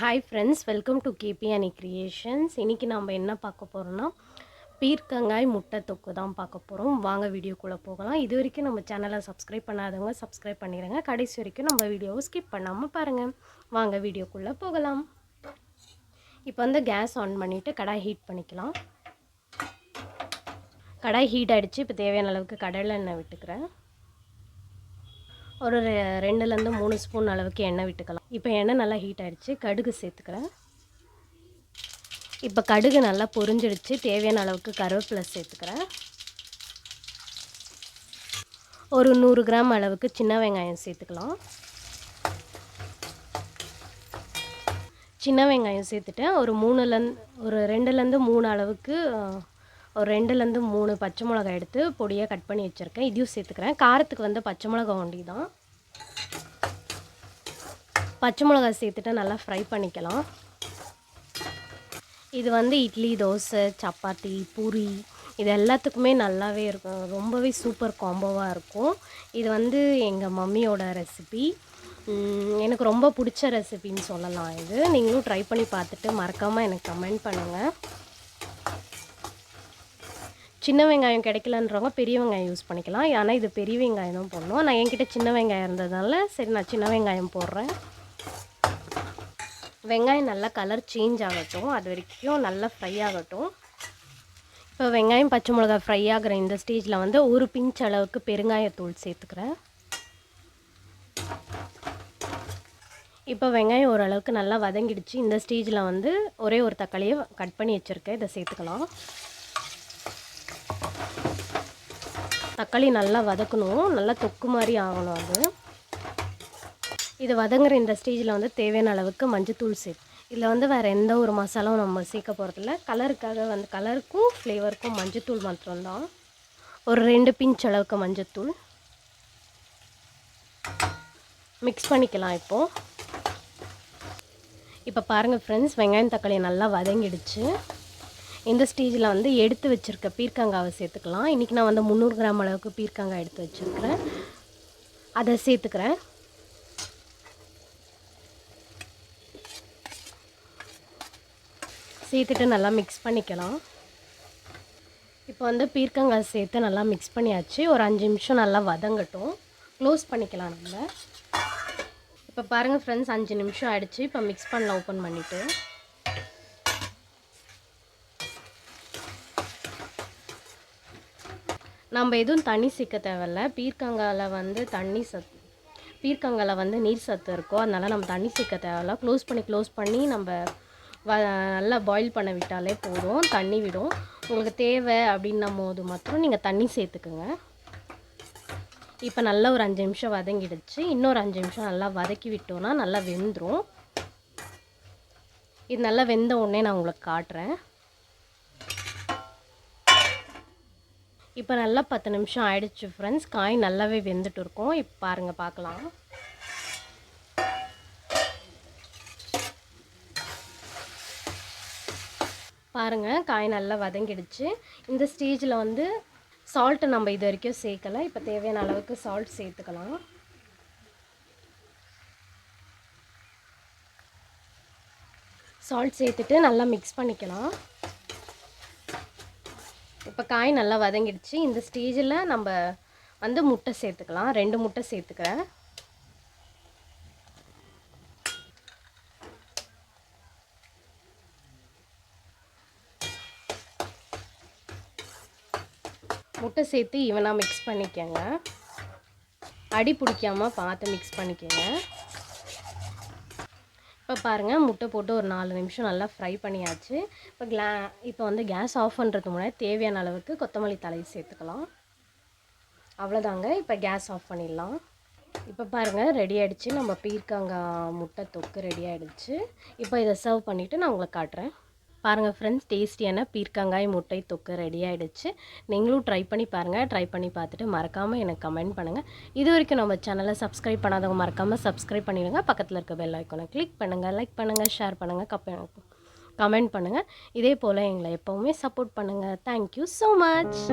Hi friends, welcome to K P Ani creations. இன்றைக்கி நம்ம என்ன பார்க்க போகிறோன்னா பீர்க்கங்காய் முட்டை தொக்கு தான் பார்க்க போகிறோம். வாங்க வீடியோக்குள்ளே போகலாம். இது வரைக்கும் நம்ம சேனலை சப்ஸ்கிரைப் பண்ணாதவங்க சப்ஸ்கிரைப் பண்ணிடுங்க. கடைசி வரைக்கும் நம்ம வீடியோவை ஸ்கிப் பண்ணாமல் பாருங்கள். வாங்க வீடியோக்குள்ளே போகலாம். இப்போ வந்து கேஸ் ஆன் பண்ணிவிட்டு கடாய் ஹீட் பண்ணிக்கலாம். கடாய் ஹீட் ஆகிடுச்சு. இப்போ தேவையான அளவுக்கு கடலை எண்ணெய் விட்டுக்கிறேன். ஒரு 2லேருந்து 3 ஸ்பூன் அளவுக்கு எண்ணெய் விட்டுக்கலாம். இப்போ எண்ணெய் நல்லா ஹீட் ஆகிடுச்சு. கடுகு சேர்த்துக்கிறேன். இப்போ கடுகு நல்லா பொரிஞ்சிடுச்சு. தேவையான அளவுக்கு கருவேப்பிலை சேர்த்துக்கிறேன். ஒரு 100 கிராம் அளவுக்கு சின்ன வெங்காயம் சேர்த்துக்கலாம். சின்ன வெங்காயம் சேர்த்துட்டேன். ஒரு 2லேருந்து 3 அளவுக்கு ஒரு 2லேருந்து 3 பச்சை மிளகாய் எடுத்து பொடியாக கட் பண்ணி வச்சுருக்கேன். இதையும் சேர்த்துக்கிறேன். காரத்துக்கு வந்து பச்சை மிளகாய் ஒண்டி தான். பச்சை மிளகாய் சேர்த்துட்டு நல்லா ஃப்ரை பண்ணிக்கலாம். இது வந்து இட்லி, தோசை, சப்பாத்தி, பூரி இது எல்லாத்துக்குமே நல்லாவே இருக்கும். ரொம்பவே சூப்பர் காம்போவாக இருக்கும். இது வந்து எங்கள் மம்மியோட ரெசிபி. எனக்கு ரொம்ப பிடிச்ச ரெசிபின்னு சொல்லலாம். இது நீங்களும் ட்ரை பண்ணி பார்த்துட்டு மறக்காமல் எனக்கு கமெண்ட் பண்ணுங்கள். சின்ன வெங்காயம் கிடைக்கலன்றவங்க பெரிய வெங்காயம் யூஸ் பண்ணிக்கலாம். ஆனால் இது பெரிய வெங்காயம் தான் போடணும். நான் என்கிட்ட சின்ன வெங்காயம் இருந்ததுனால சரி நான் சின்ன வெங்காயம் போடுறேன். வெங்காயம் நல்லா கலர் சேஞ்ச் ஆகட்டும். அது வரைக்கும் நல்லா ஃப்ரை ஆகட்டும். இப்போ வெங்காயம் பச்சை மிளகாய் ஃப்ரை ஆகிற இந்த ஸ்டேஜில் வந்து ஒரு பிஞ்ச் அளவுக்கு பெருங்காயத்தூள் சேர்த்துக்கிறேன். இப்போ வெங்காயம் ஓரளவுக்கு நல்லா வதங்கிடுச்சு. இந்த ஸ்டேஜில் வந்து ஒரே ஒரு தக்காளியை கட் பண்ணி வச்சுருக்கேன். இதை சேர்த்துக்கலாம். தக்காளி நல்லா வதக்கணும். நல்லா தொக்கு மாதிரி ஆகணும். அது இது வதங்குற இந்த ஸ்டேஜில் வந்து தேவையான அளவுக்கு மஞ்சத்தூள் இதில் வந்து வேறு எந்த ஒரு மசாலாவும் நம்ம சேர்க்க போகிறதில்ல. கலருக்காக வந்து கலருக்கும் ஃப்ளேவருக்கும் மஞ்சத்தூள் மாத்திரம்தான். ஒரு 2 பிஞ்ச் அளவுக்கு மஞ்சத்தூள் மிக்ஸ் பண்ணிக்கலாம். இப்போ பாருங்கள் ஃப்ரெண்ட்ஸ், வெங்காயம் தக்காளி நல்லா வதங்கிடுச்சு. இந்த ஸ்டேஜில் வந்து எடுத்து வச்சுருக்க பீர்க்கங்காவை சேர்த்துக்கலாம். இன்றைக்கி நான் வந்து 300 கிராம் அளவுக்கு பீர்க்கங்காய் எடுத்து வச்சுருக்கிறேன். அதை சேர்த்துக்கிறேன். சேர்த்துட்டு நல்லா மிக்ஸ் பண்ணிக்கலாம். இப்போ வந்து பீர்க்கங்காய் சேர்த்து நல்லா மிக்ஸ் பண்ணியாச்சு. ஒரு 5 நிமிஷம் நல்லா வதங்கட்டும். க்ளோஸ் பண்ணிக்கலாம் நம்ம. இப்போ பாருங்கள் ஃப்ரெண்ட்ஸ், 5 நிமிஷம் ஆகிடுச்சு. இப்போ மிக்ஸ் பண்ணலாம் ஓப்பன் பண்ணிவிட்டு. நம்ம எதுவும் தண்ணி சேர்க்க தேவையில்ல. பீர்க்கங்காயில் வந்து பீர்க்கங்காயில் வந்து நீர் சத்து இருக்கும். அதனால் நம்ம தண்ணி சேர்க்க தேவையில்ல. க்ளோஸ் பண்ணி நம்ம நல்லா பாயில் பண்ண விட்டாலே போதும். தண்ணி விடும். உங்களுக்கு தேவை அப்படின்னும் போது மாத்திரம் நீங்கள் தண்ணி சேர்த்துக்குங்க. இப்போ நல்லா ஒரு 5 நிமிஷம் வதங்கிடுச்சு. இன்னொரு 5 நிமிஷம் நல்லா வதக்கி விட்டோன்னா நல்லா வெந்துடும். இது நல்லா வெந்த உடனே நான் உங்களுக்கு காட்டுறேன். இப்போ நல்லா 10 நிமிஷம் ஆயிடுச்சு ஃப்ரெண்ட்ஸ். காய் நல்லாவே வெந்துட்டு இருக்கும். இப்போ பாருங்கள், பார்க்கலாம். பாருங்கள், காய் நல்லா வதங்கிடுச்சு. இந்த ஸ்டேஜில் வந்து சால்ட்டு நம்ம இது வரைக்கும் சேர்க்கலை. இப்போ தேவையான அளவுக்கு சால்ட் சேர்த்துக்கலாம். சால்ட் சேர்த்துட்டு நல்லா மிக்ஸ் பண்ணிக்கலாம். இப்போ காய் நல்லா வதங்கிடுச்சு. இந்த ஸ்டேஜில் நம்ம வந்து முட்டை சேர்த்துக்கலாம். 2 முட்டை சேர்த்துக்கிறேன். முட்டை சேர்த்து ஈவனாக மிக்ஸ் பண்ணிக்கோங்க. அடி பிடிக்காமல் பார்த்து மிக்ஸ் பண்ணிக்கோங்க. இப்போ பாருங்கள், முட்டை போட்டு ஒரு 4 நிமிஷம் நல்லா ஃப்ரை பண்ணியாச்சு. இப்போ வந்து கேஸ் ஆஃப் பண்ணுறதுக்கு முன்னாடி தேவையான அளவுக்கு கொத்தமல்லி தழை சேர்த்துக்கலாம். அவ்வளோதாங்க. இப்போ கேஸ் ஆஃப் பண்ணிடலாம். இப்போ பாருங்கள், ரெடி ஆகிடுச்சு. நம்ம பீர்க்கங்காய் முட்டை தொக்கு ரெடி ஆகிடுச்சு. இப்போ இதை சர்வ் பண்ணிவிட்டு நான் உங்களுக்கு காட்டுறேன். பாருங்கள் ஃப்ரெண்ட்ஸ், டேஸ்டியான பீர்க்கங்காய் முட்டை தொக்கு ரெடி ஆகிடுச்சு. நீங்களும் ட்ரை பண்ணி பாருங்கள். ட்ரை பண்ணி பார்த்துட்டு மறக்காமல் எனக்கு கமெண்ட் பண்ணுங்கள். இது வரைக்கும் நம்ம சேனலை சப்ஸ்கிரைப் பண்ணாதவங்க மறக்காமல் சப்ஸ்கிரைப் பண்ணிடுங்க. பக்கத்தில் இருக்க பெல் ஐக்கானை கிளிக் பண்ணுங்கள். லைக் பண்ணுங்கள், ஷேர் பண்ணுங்கள், கமெண்ட் பண்ணுங்கள். இதே போல் எங்களை எப்போவுமே சப்போர்ட் பண்ணுங்கள். Thank you so much.